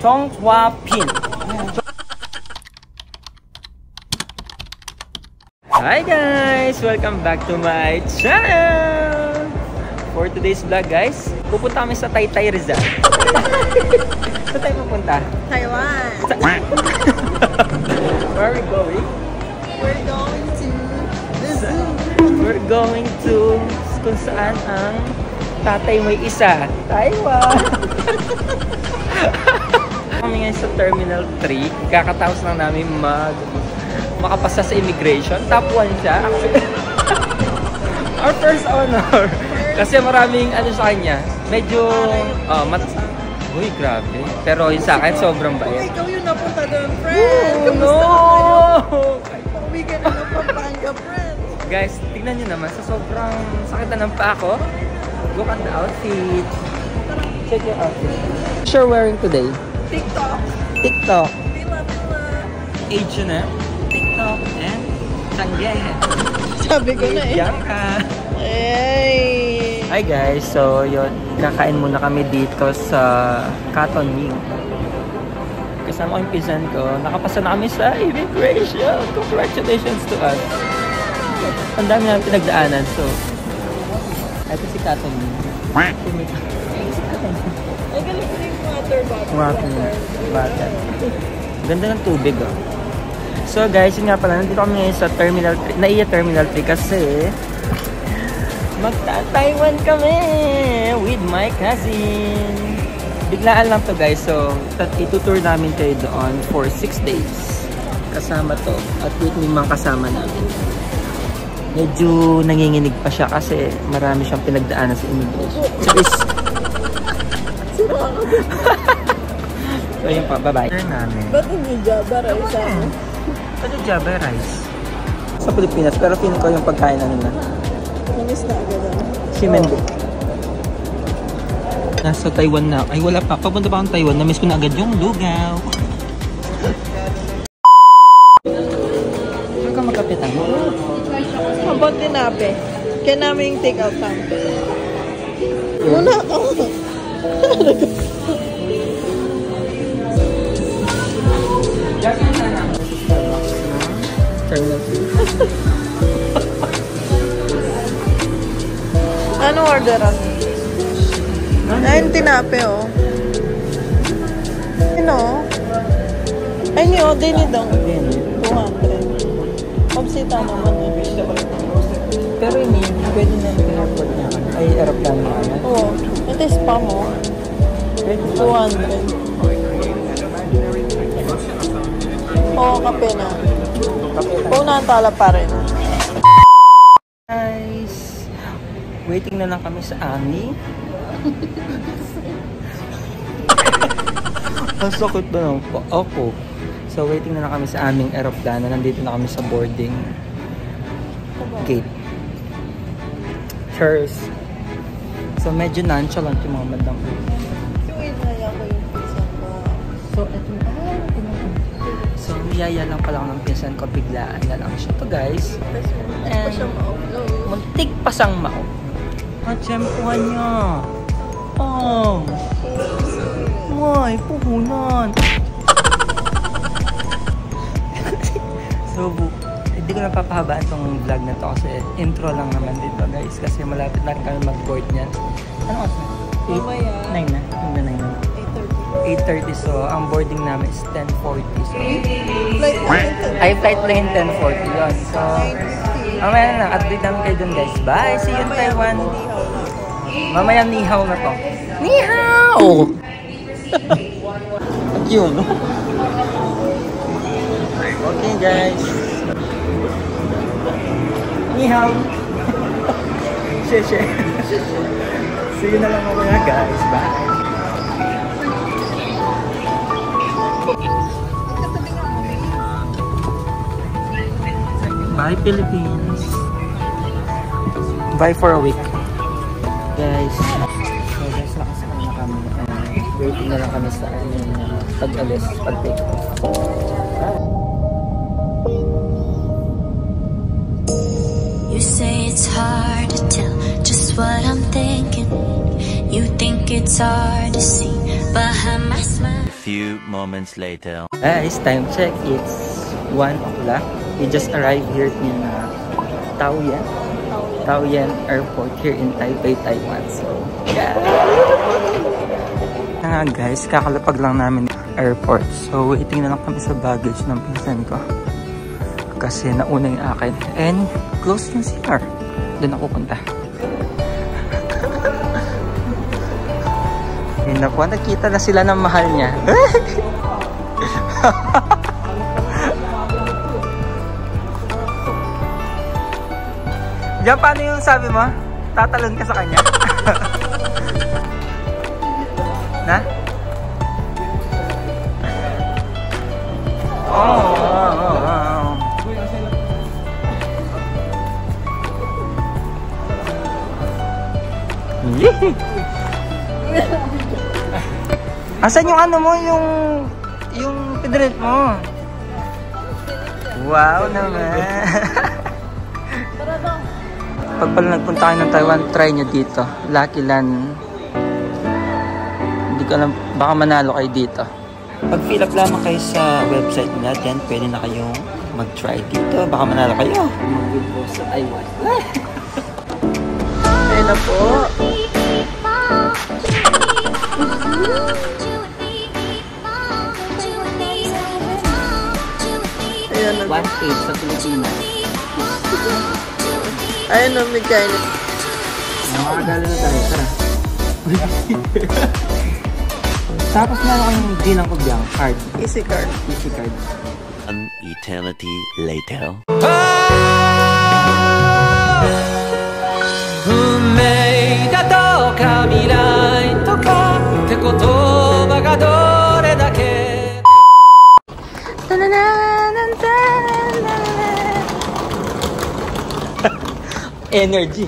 Chongqua-pin. Hi guys! Welcome back to my channel! For today's vlog guys, pupunta kami sa Taytay Rizal. Saan tayo pupunta? Taiwan. Where are we going? We're going to the zoo. We're going to kung saan ang tatay may isa. Taiwan! Kami ngayon sa Terminal 3. Kakatapos lang namin makapasa sa immigration. Top 1 siya. Actually, our first honor. Kasi maraming ano sa kanya. Medyo, uy, grabe. Pero yung sa akin, sobrang bayad. Ikaw yung napunta doon, friend. No! Uwi ka na ng Pampanga, friend. Guys, tignan nyo naman. Sa sobrang sakit na ng paa ko. Look at the outfit. Check your outfit. What you're wearing today? TikTok. TikTok. Pila. H&M. TikTok. And Changge. Sabi ko na eh. Bianca. Hey. Hi guys. So, yun. Kakain muna kami dito sa Cotton Mill. Kasama ko yung pinsan ko. Nakapasa na kami sa immigration. Congratulations to us. Ang dami namin pinagdaanan. So, ito si Cotton Mill. Ay, galing ko yung water. Ganda ng tubig oh. So guys, yun nga pala, nandito kami ngayon sa Terminal 3, Naiya Terminal 3 kasi magta-Taiwan kami with my cousin. Biglaan lang to guys, so itutour namin kayo doon for 6 days. Kasama to at with may mga kasama namin. Medyo nanginginig pa siya kasi marami siyang pinagdaanan sa immigration. So is so yun pa, bye-bye. Ba't hindi Java rice ako? Ano Java rice? Sa Pilipinas, pero feeling ko yung pagkain na nila. Namiss na agad ako. Shimendo. Nasa Taiwan na. Ay wala pa. Papunta pa akong Taiwan. Namiss ko na agad yung lugaw. Saan ka magkapitan? Habang tinape. Kaya namin yung take out time. Muna ako. Ano orderan? Ay, yung tinape, oh. Ano? Ay, niyo, din daw. 200. Pabsita naman eh. Pero hindi, pwede na yung airport niya. Ay, aeroplano niya. Oo. Ito is pa mo. 200. Oo, kape na. Punahan tala pa rin. Guys, waiting na lang kami sa Ani. Ang sakit na lang po ako. So waiting na lang kami sa aming aeroplano. Nandito na kami sa boarding gate. Cheers! So medyo nonchalant yung mga madam. So inaya ko yung pizza ko. So eto na. So niyaya lang pala ako ng pinsan ko. Biglaan na lang siya to guys. And pa siya ma-upload. Muntik pa siyang mao. Matsyempuhan niya. Oh. Why? Puhunan. So, hindi ko napapahabaan tong vlog na to kasi intro lang naman dito guys. Kasi malapit na rin kami mag-board niyan. Ano oras na? 9 na? Hanggang 9 na? 8:30. So, ang boarding namin is 10:40. So, flight lang yung 10:40 yun. So, mamaya na lang. Update namin kayo dun guys. Bye! See you in Taiwan! Mamaya nihaw na to. Nihaw! At yun. Okay guys. Nihaw! Sheshe. See you na lang mamaya guys. Bye! Bye Philippines! Bye for a week. Guys, so guys, nakasakay na kami. Waiting na lang kami sa pag-alis, pag-take off. You You say it's hard to tell just what I'm thinking. You think it's hard to see behind my smile. Few moments later. Guys, time check. It's 1 o'clock. We just arrived here in Taoyuan Airport here in Taipei, Taiwan. So, yeah. Guys, kakalapag lang namin airport. So, waiting na lang kami sa baggage ng pinsan ko. Kasi nauna yung akin. And close yung CR. Doon ako punta. Ayun na po, nakita na sila ng mahal niya. Diyan, paano yung sabi mo? Tatalon ka sa kanya? Na? Asan yung ano mo, yung pedret mo? Wow naman. Pag pala nagpunta kayo ng Taiwan, try nyo dito. Lucky Land. Hindi ko alam, baka manalo kayo dito. Pag fill up lamang kayo sa website nila, then pwede na kayong mag-try dito. Baka manalo kayo. Mag-withdraw sa Taiwan. Ayun na po. Ayan na. 1.8 sa Pilipinas. Ayun na, mechanic. Makakagala na tayo. Tara. Tapos meron kayong bilang ko biyang card. Easy card. Easy card. An eternity later. 運命だとか未来とかって言葉がどれだけ Energy.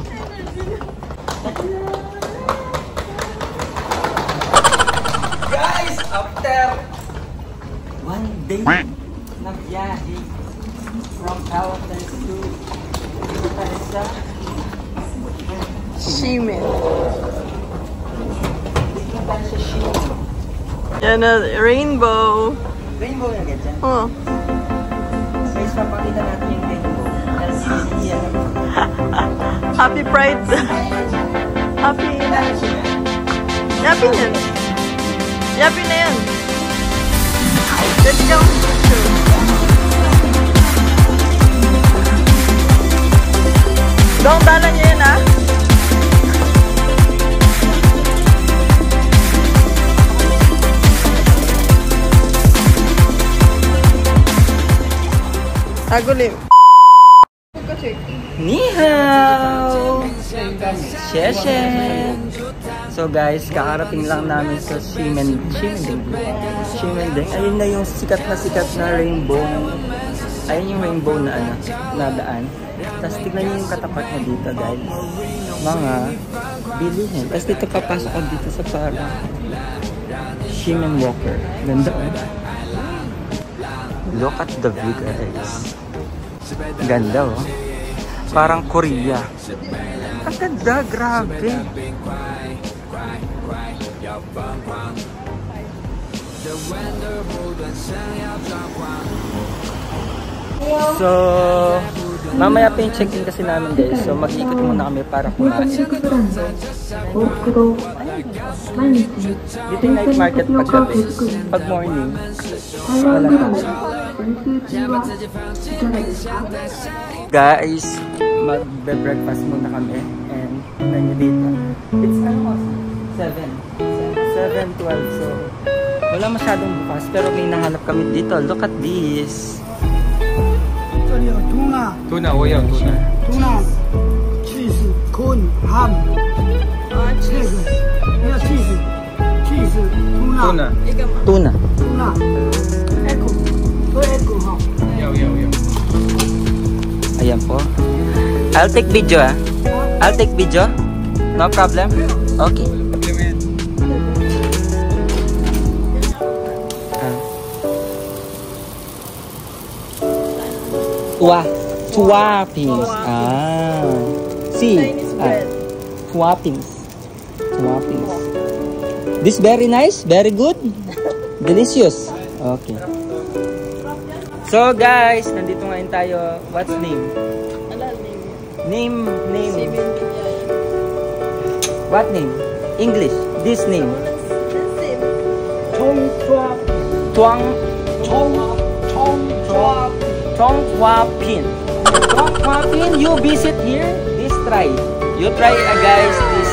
Guys, after 1 day na biyahe from Calapan to Tarsa, Ximen. dito tayo sa Ximen. Yan na, rainbow. Rainbow na ganyan. Oh. Guys, papakita natin yung rainbow. Happy Pride. Happy na. Happy na. Happy na yan. Let's go. Dong, dala niya yan, ah. Tagulim. Ni hao! Sheshe! So guys, kakarating lang namin sa Ximen Ding. Ayun na yung sikat na rainbow. Ayun yung rainbow na ano, na daan. Tapos tignan nyo yung katapat na dito guys. Mga bilihin. Tapos dito papasok ko dito sa parang Ximen Walker. Ganda eh. Look at the view guys. Ganda oh. Parang Korea. Ang ganda, grabe. So, mamaya pa yung check-in kasi namin guys. So, mag-ikot muna kami para kumain. Dito yung night market pag gabi. Pag morning, wala na. Guys, magbe-breakfast muna kami. And, nanyo dito. It's ano 7:12. So, wala masyadong bukas. Pero may nahanap kami dito. Look at this. Tuna, 오요, tuna. tuna, cheese, corn, ham. cheese. Yeah, cheese, tuna. Tuna. Tuna. Echo. Echo, ha. Ayan po. I'll take video ah. I'll take video. No problem. Okay. Wah. Toppings. See. Chinese bread. Toppings. This very nice, very good, delicious. Okay. So guys, nandito ngayon tayo. What's name? Name. What name? English. This name. Tuang Hua Pin. You visit here. This try. You try guys this.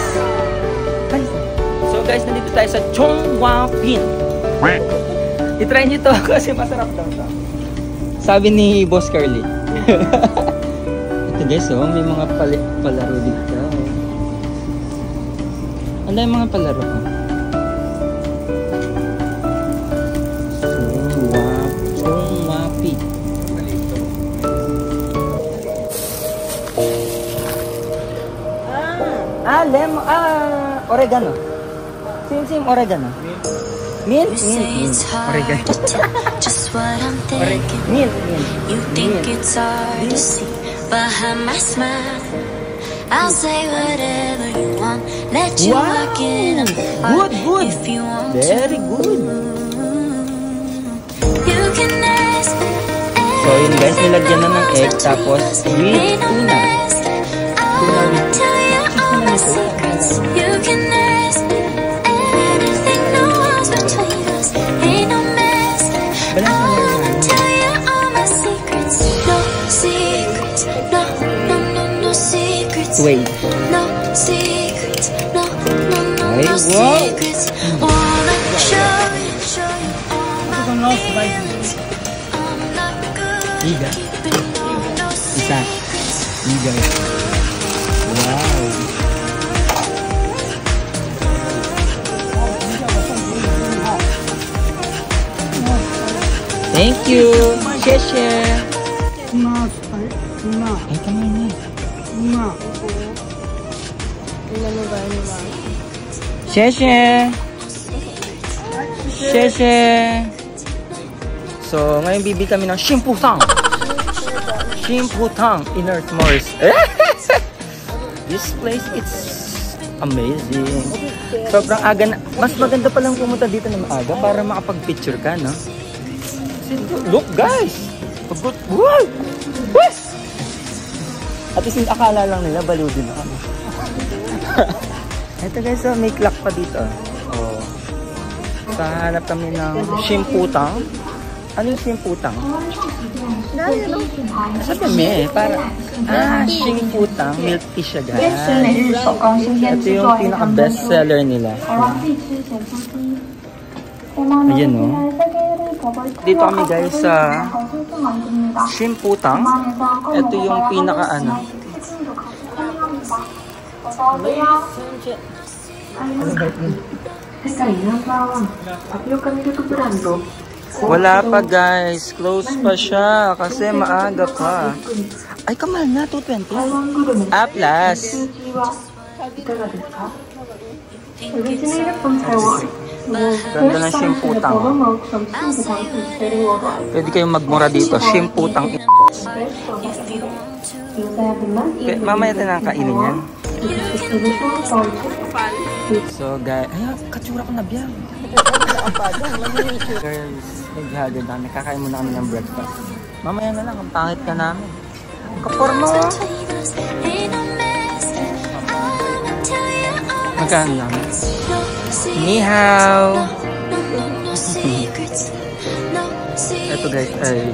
So guys, nandito tayo sa Chong Hua Pin. I-try nyo to kasi masarap daw to. Sabi ni Boss Carly. Ito guys, may mga palaro dito. Ano yung mga palaro ko? Chong Hua Pin. Oregano. Same oregano. Mint. Oregano. Just what I'm thinking. Mint. You think it's hard to see behind my smile. I'll say whatever you want. Let you walk in. Good. If you want Very good. You can ask. So yun guys, nilagyan na ng egg tapos with tuna. Tell you all my secrets. You can ask anything, no one's between us. Ain't no mess. I wanna tell you all my secrets. No secrets. No secrets. Wait. No secrets. No Ay, wow. secrets. Wanna show you all my secrets. I'm not good Iga. at keeping no Isa. secrets. Iga. Wow. Thank you. Sheshe. Ay, kamay na. Sheshe. So, ngayon bibi kami ng Shimputang Inner S'mores. This place, it's amazing. Sobrang aga na. Mas maganda palang pumunta dito na maaga para makapag-picture ka, no? Look, guys! What? At least akala lang nila, baliw din ako. Ito guys, may clock pa dito. Oh. Hanap kami ng Shimputang. Ano yung Shimputang? Sabi may, para... Shimputang. Milk tea siya, guys. Ito yung pinaka-best seller nila. Ayan, no? Dito kami, guys, sa Shimputang. Ito yung pinaka-ano. Wala pa guys, close pa siya kasi maaga pa. Ay, kamahal na, 220. Plus. Ganda ng Shimputang. Pwede kayong magmura dito, Shimputang. Mamaya tayo nang kainin yan. So guys, ay, katsura ko na biyang. Girls, naghagad na. Nakakain muna kami ng breakfast. Mamaya na lang, ang pangit ka namin. Kaporno. Magkano lang? Ni hao. Ito guys ay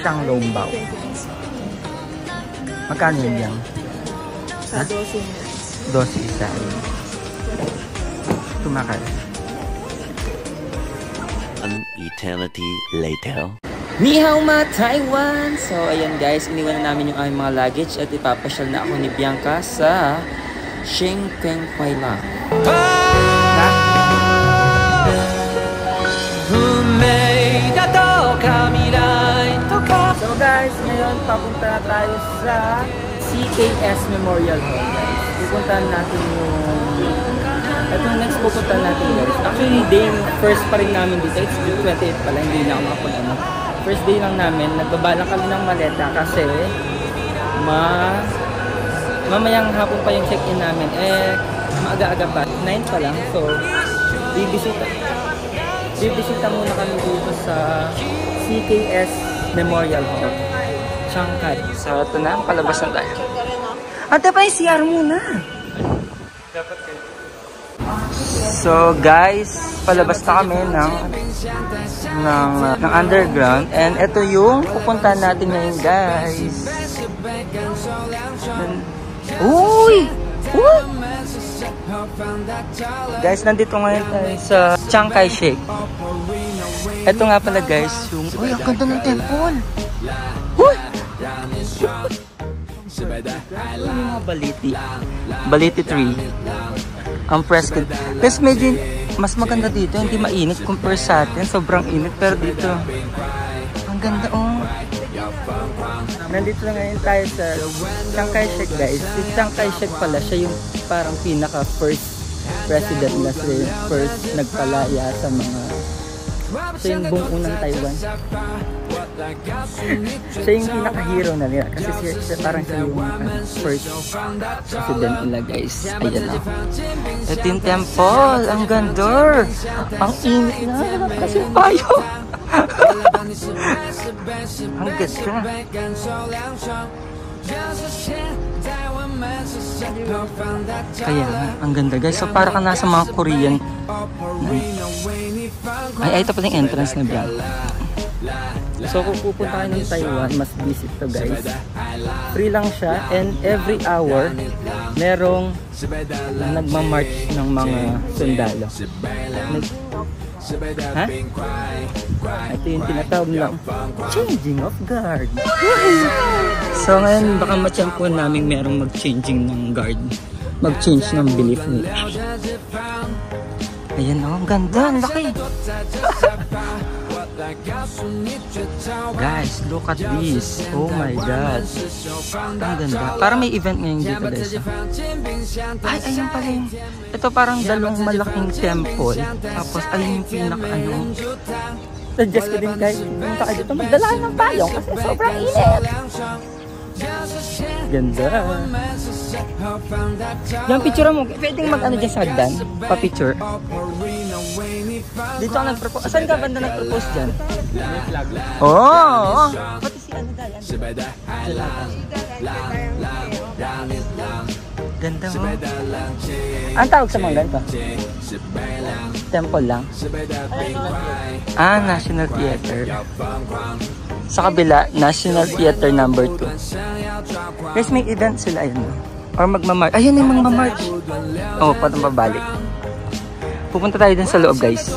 Shanglongbao. Magkano yun yan? Sa 12. 12 isa. Tumakal. An eternity later. Ni hao ma Taiwan! So ayan guys, iniwan na namin yung aming mga luggage at ipapasyal na ako ni Bianca sa Shengpeng Huailang. So guys, ngayon papunta na tayo sa CKS Memorial Hall guys. Pupuntahan natin yung Ito yung next pupunta natin guys. Actually, day first pa rin namin dito. It's 28 pala, hindi na ako makapag-ano. First day lang namin, nagbabalang kami ng maleta kasi mamayang hapon pa yung check-in namin. Maaga-aga pa. 9 pa lang. So, bibisita muna kami dito sa CKS Memorial Hall. Chiang Kai. So, ito na. Palabas na tayo. Ate pa yung CR muna. So, guys, palabas na kami ng underground. And ito yung pupuntahan natin ngayon, guys. Uy! Uy! Guys, nandito ngayon tayo sa Chiang Kai-shek. Ito nga pala guys, yung... Uy, ang ganda ng temple! Uy! Yung mga baliti tree. Ang fresco. Guys, medyo mas maganda dito. Hindi mainit compare sa atin. Sobrang init. Pero dito, ang ganda oh. Nandito na ngayon tayo sa Chiang Kai-shek guys. Si Chiang Kai-shek pala, siya yung parang pinaka first president na siya, first nagpalaya sa mga, siya yung buong unang Taiwan. Siya yung pinaka-hero na nila kasi siya parang siya yung first president nila guys. Ayan na. Ito yung temple. Ang gandor. Ang init na. Kasi payo. Ang ganda. Kaya ang ganda guys. So para ka nasa mga Korean. Ay ito pala yung entrance na vlog. So kung pupunta kayo ng Taiwan, must visit to guys. Free lang siya and every hour merong nagmamarch ng mga sundalo. Ha? Ito yung tinatawag lang changing of guard. So ngayon baka matiyampuan namin merong mag-changing ng guard, mag-change ng belief nila. Ayan oh, ang ganda, ang laki. Guys, look at this. Oh my god. Ang ganda. Parang may event ngayon dito guys. Ay, ayun pala yung... Ito parang dalawang malaking temple. Tapos ayun yung pinaka-ano. Suggest ko din guys, punta ka dito, magdala kayo ng payong kasi sobrang init. Ganda. Yung picture mo, pwedeng mag-ano dyan sa hagdan? Pa-picture. Dito ako nag-propose. Saan ka banda nag-propose dyan? Oo! Pati si ano dyan? Ganda mo. Ang tawag sa mga ganito? Temple lang? Ah, National Theater. Sa kabila, National Theater number 2. Guys, may event sila ayun. Or magmamarch. Ayun yung magmamarch. Oh, patang pabalik. Pupunta tayo dun sa loob guys.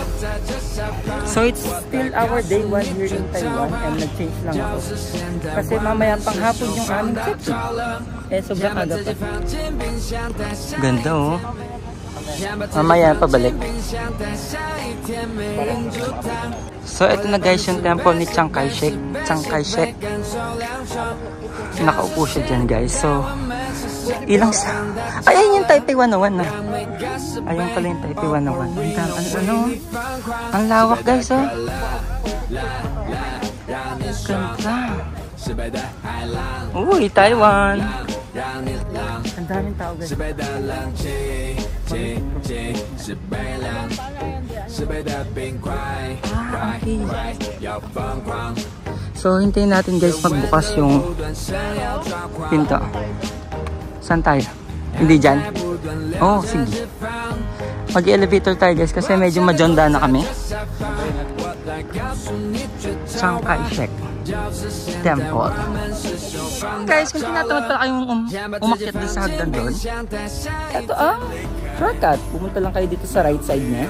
So it's still our day 1 here in Taiwan and nag-change lang ako. Kasi mamaya pang hapon yung aming check-in. Sobrang aga pa. Ganda oh. Mamaya pabalik. So ito na guys yung temple ni Chiang Kai-shek. Chiang Kai-shek. Nakaupo siya dyan guys. So ilang sa... Ay, ayun yung Taipei 101 na. Ayun pala yung Taipei 101. Ano? Ang lawak guys oh. Ganda. Uy, Taiwan. Ang daming tao guys. Okay. So hintayin natin guys magbukas yung pinto. Saan tayo? Hindi dyan? Oh, sige. Mag-elevator tayo guys kasi medyo majonda na kami. Chiang Kai-shek Temple. Guys, kung tinatamad pala kayong umakyat doon sa hagdan doon, ito shortcut. Pumunta lang kayo dito sa right side niya.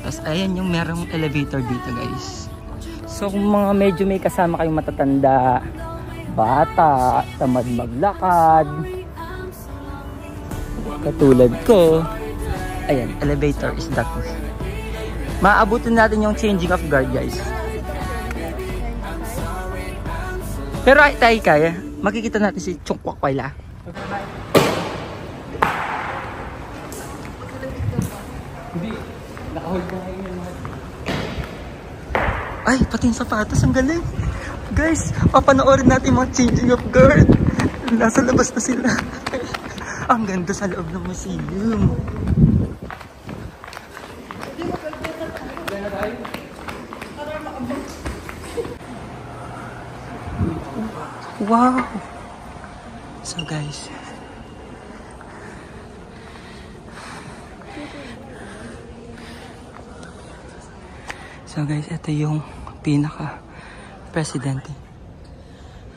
Tapos ayan yung merong elevator dito guys. So kung mga medyo may kasama kayong matatanda, bata, tamad maglakad, katulad ko, ayan, elevator is that one. Maabutin natin yung changing of guard guys. Pero ay tayo kaya, makikita natin si Chung Kwak Waila. Hindi. Nakahold na kayo yung mga. Ay, pati yung sapatos. Ang galing. Guys, papanoorin natin yung mga changing of guard. Nasa labas na sila. Ang ganda sa loob ng museum. Wow! So guys, ito yung pinaka-presidente.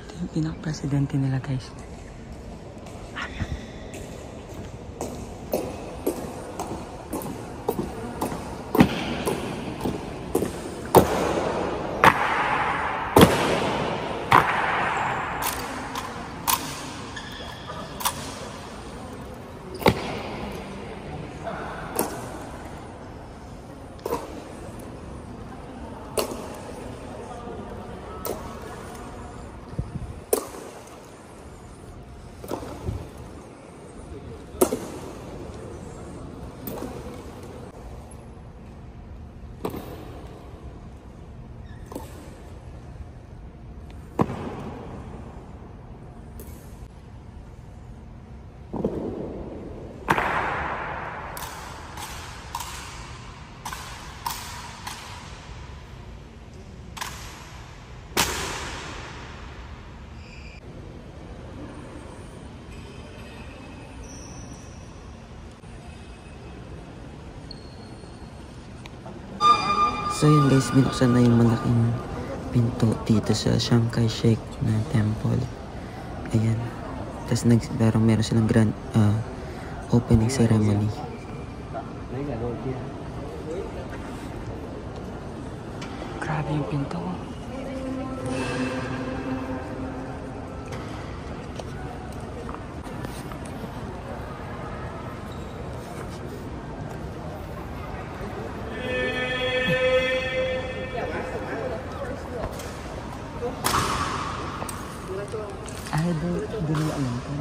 Ito yung pinaka-presidente nila, guys. So yun guys, binuksan na yung malaking pinto dito sa Chiang Kai-shek na temple. Ayan. Tapos meron silang grand opening ceremony. Grabe yung pinto. Ay, doon yung alam ko.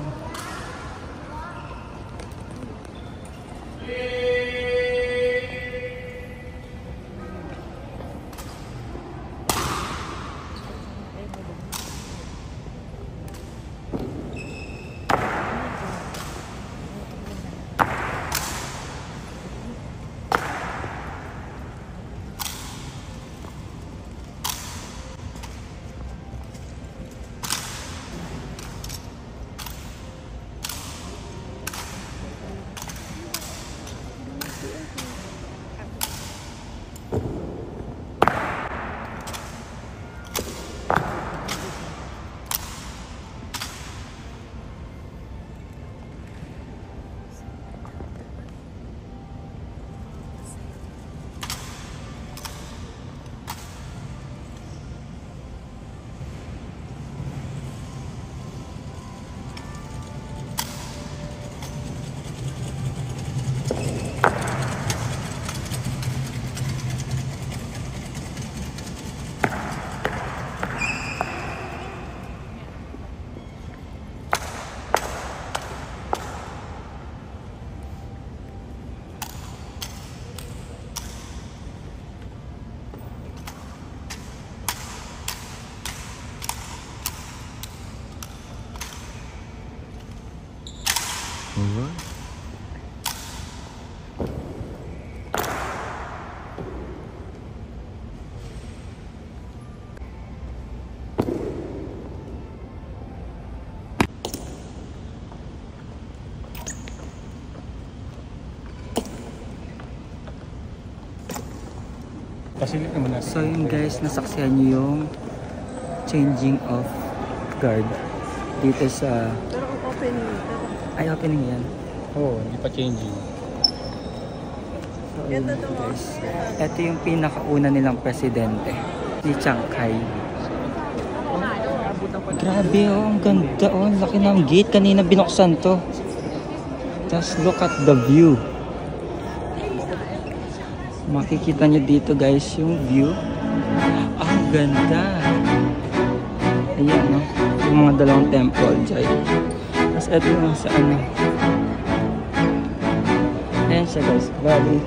So yun guys, nasaksihan nyo yung changing of guard dito sa... Pero opening. Ay, opening yan. Oo, hindi pa changing. So yun guys, ito yung pinakauna nilang presidente, si Chiang Kai. Grabe oh, ang ganda oh, ang laki ng gate. Kanina binuksan to. Just look at the view. Makikita nyo dito guys yung view. Ang ganda. Ayan no, yung mga dalawang temple dyan. Tapos ito yung sa ano. Ayan siya guys, valley.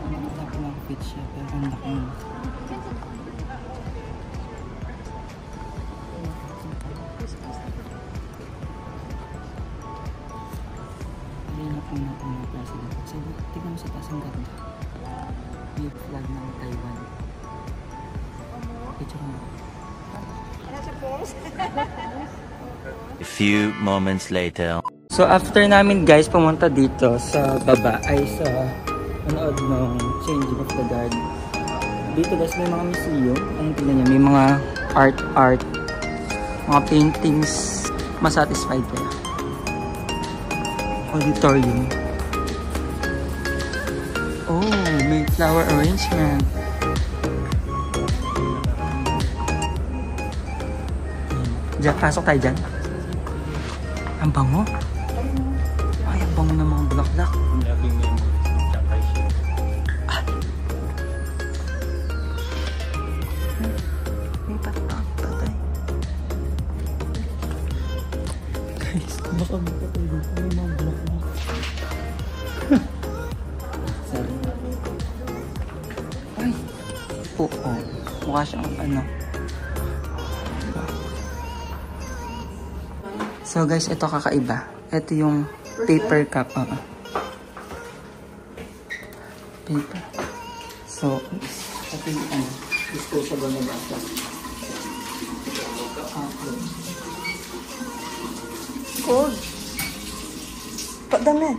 Malaki ng fit siya, pero ang laki mo. Linap mo natin mga president. So, tignan mo sa taas ang ganda. May flag ng Taiwan. Picture mo. A few moments later. So after namin guys pumunta dito sa baba ay sa manood ng changing of the guard. Dito guys may mga museum. Ayun tingnan nyo, may mga art, mga paintings. Masatisfied kayo. Auditorium. Oh, may flower arrangement. Diyan, pasok tayo dyan. Ang bango. Ay, ang bango ng mga bulaklak. May patay. Guys, baka magpatay dito. May mga bulaklak. Sorry. Ay. Oo. Mukha siyang ano. So guys, ito kakaiba. Ito yung paper cup. Paper. So, ito yung ano, disposable na bata. Cold. Padami.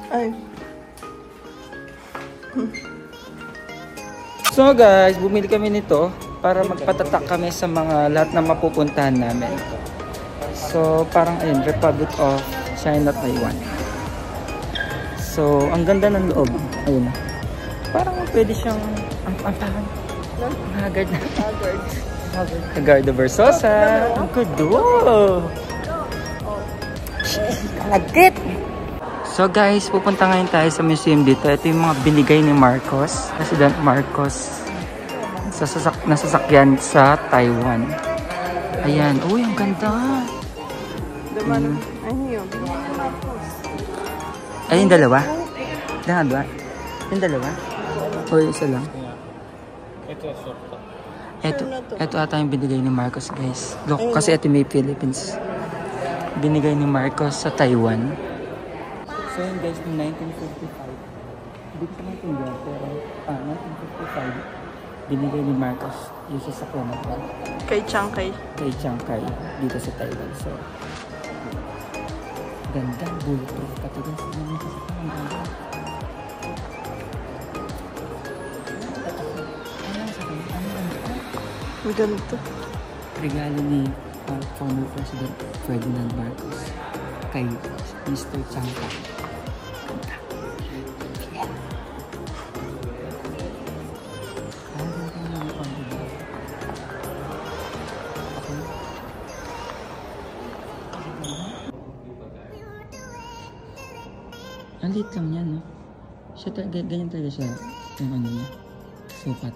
Ay. So guys, bumili kami nito para magpatatak kami sa mga lahat na mapupuntahan namin. So, parang ayun, Republic of China, Taiwan. So, ang ganda ng loob. Ayun. Parang pwede siyang ang parang Haggard na. Haggard de Versosa. Ang kudo. Kalagkit. So guys, pupunta ngayon tayo sa museum dito. Ito yung mga binigay ni Marcos, President Marcos. Nasasakyan sa Taiwan. Ayan. Uy, ang ganda. Ay, yung dalawa? Yung dalawa? O yung isa lang? Ito ata yung binigay ni Marcos, guys. Look, kasi ito may Philippines. Binigay ni Marcos sa Taiwan. So yun guys, noong 1955. Hindi ko natindihan, pero 1955. Binigay ni Marcos yung sasakyan na ito. Kay Chiang Kai. Kay Chiang Kai dito sa Taiwan. So, ganda, bulletproof. Pati din sa mga sasakyan. Ang ganito. Regalo ni former President Ferdinand Marcos kay Mr. Chiang Kai. Ganda. Ang liit lang yan, no? Siya ganyan talaga siya. Yung ano niya. Sukat.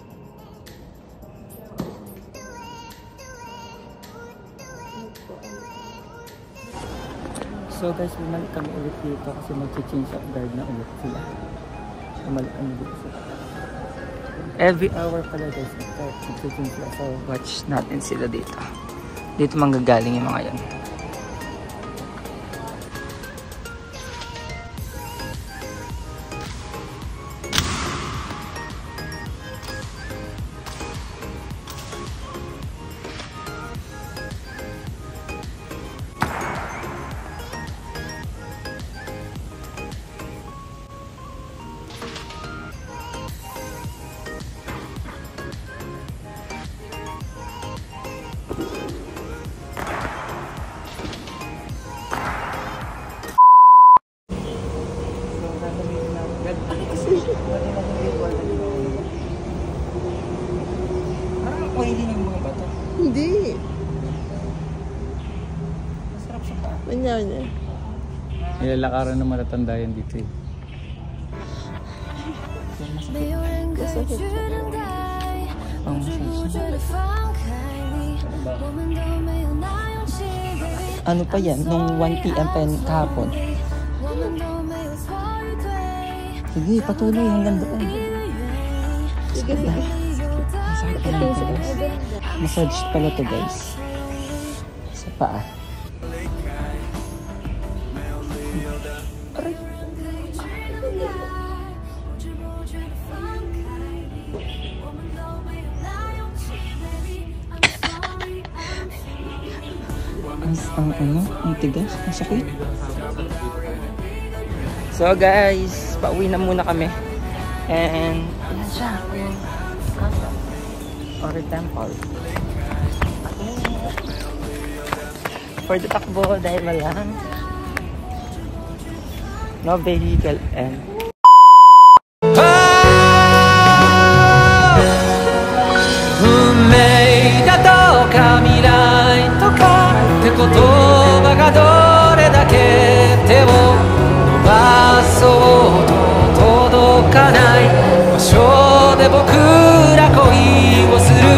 So guys, bumalik kami ulit dito kasi mag-change of guard na ulit sila. Bumalik kami dito sila. Every hour pala guys, mag-change sila. So watch natin sila dito. Dito manggagaling yung mga yan. Parang oily ng mga bato. Hindi. Masarap sa paa. Manya. Nilalakaran ng matatanda yan dito eh. Ano pa yan? Nung 1 PM pa yan kahapon. Sige, patuloy hanggang doon. Sige, sige. Masakit pa naman ito guys. Massage pala to guys. Sa paa. Aray. Ang tigas, ang sakit. So guys, pauwi na muna kami. And yan siya. Ori Temple. For the takbo dahil walang no vehicle and 運命だとか未来とかって言葉がどれだけ手を伸ばそうと届かない場所で僕ら恋をする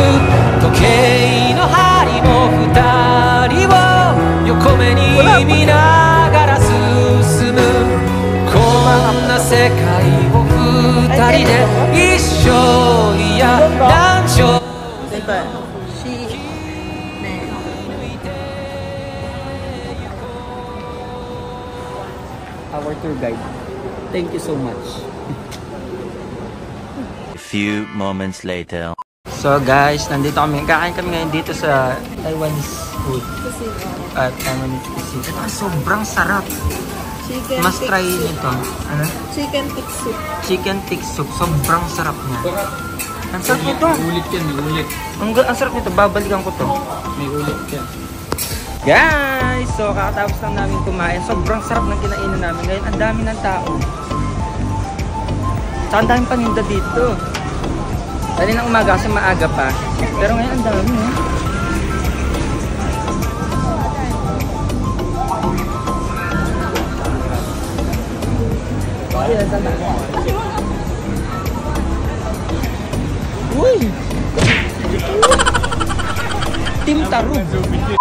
時計の針も二人を横目に見ながら進むこんな世界を二人で一生いや何生 Diba? She... our tour guide. Thank you so much. A few moments later. So guys, nandito kami. Kakain kami ngayon dito sa Taiwanese food. At Taiwanese cuisine. Ito sobrang sarap. Chicken Mas try thick soup. nito. Ano? Chicken thick soup. Chicken thick soup. Sobrang sarap niya. Ang sarap nito. Ulit yan, may ulit. Ang sarap nito. Babalikan ko to. May ulit yan. Guys! So kakatapos lang namin kumain. Sobrang sarap ng kinainan namin. Ngayon ang dami ng tao. Saka ang daming paninda dito. Dali ng umaga kasi maaga pa. Pero ngayon ang dami eh. Uy! Team Tarug!